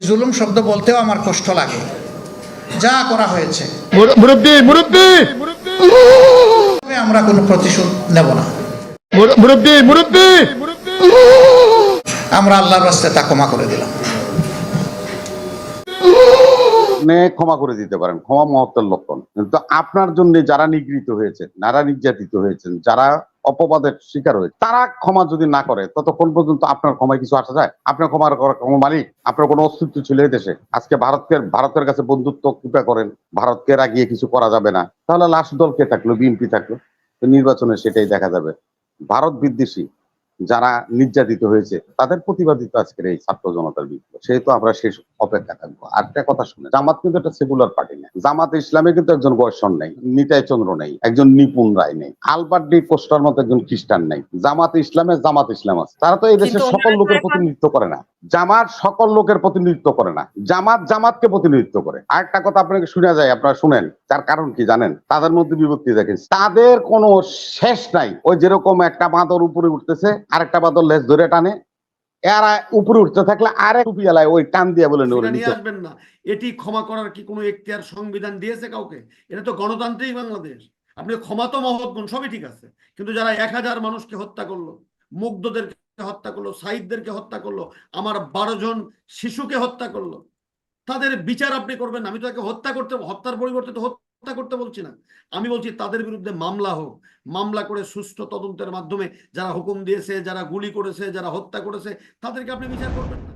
জুলুম শব্দ বলতেও আমার কষ্ট লাগে। যা করা হয়েছে আমরা কোনো প্রতিশোধ নেব না। আমরা আল্লাহর রাস্তায় তা ক্ষমা করে দিলাম। ক্ষমা করে দিতে পারেন, ক্ষমা মহত্বের লক্ষণ। কিন্তু আপনার জন্য যারা নিগৃহীত হয়েছে, যারা নির্যাতিত হয়েছেন, যারা অপবাদের শিকার হয়েছে, তারা ক্ষমা যদি না করে ততক্ষণ পর্যন্ত আপনার ক্ষমায় কিছু আসা যায়? আপনার ক্ষমার কোনো মালিক, আপনার কোনো অস্তিত্ব ছিল এই দেশে? আজকে ভারতের কাছে বন্ধুত্ব কৃপা করেন, ভারতকে রাগিয়ে কিছু করা যাবে না, তাহলে লাস্ট দল কে থাকলো? বিএনপি থাকলো। তো নির্বাচনে সেটাই দেখা যাবে। ভারত বিদ্বেষী যারা নির্যাতিত হয়েছে তাদের প্রতিবাদিত আজকের এই ছাত্র জনতার বিপ্লব, সেহেতু আমরা শেষ অপেক্ষা থাকবো। আরেকটা কথা শুনে, জামাত কিন্তু একটা সেকুলার পার্টি না। জামাত ইসলামে কিন্তু একজন বয়সন নেই, নিতাই চন্দ্র নেই, একজন নিপুণ রায় নেই, আলবার্ট ডি কোস্টার মতো একজন খ্রিস্টান নেই। জামাত ইসলাম আছে। তারা তো এই দেশের সকল লোকের প্রতিনিধিত্ব করে না। জামাত সকল লোকের প্রতিনিধিত্ব করে না, জামাতকে প্রতিনিধিত্ব করে। আরেকটা কথা আপনাকে শোনা যায়, আপনারা শুনেন। তার কারণ কি জানেন? তাদের মধ্যে বিভক্তি দেখেন, তাদের কোনো শেষ নাই। ওই যেরকম একটা বাঁদর উপরে উঠতেছে, আরেকটা বাঁদর লেজ ধরে টানে, এরা উপরে উঠতে থাকলে আরেক টুপিয়ালায় ওই টান দিয়ে বলে নিয়ে আসবেন না। এটি ক্ষমা করার কি কোনো এখতিয়ার সংবিধান দিয়েছে কাউকে? এটা তো গণতান্ত্রিক বাংলাদেশ। আপনি ক্ষমা তো মহৎ গুণ, সবই ঠিক আছে, কিন্তু যারা 1000 মানুষকে হত্যা করলো, মুগ্ধদেরকে হত্যা করলো, সাইদদেরকে হত্যা করলো, আমার 12 জন শিশুকে হত্যা করলো, তাদের বিচার আপনি করবেন না। আমি তো তাকে হত্যার পরিবর্তে তো হত্যা করতে বলছি না। আমি বলছি তাদের বিরুদ্ধে মামলা হোক, মামলা করে সুষ্ঠু তদন্তের মাধ্যমে যারা হুকুম দিয়েছে, যারা গুলি করেছে, যারা হত্যা করেছে, তাদেরকে আপনি বিচার করবেন না।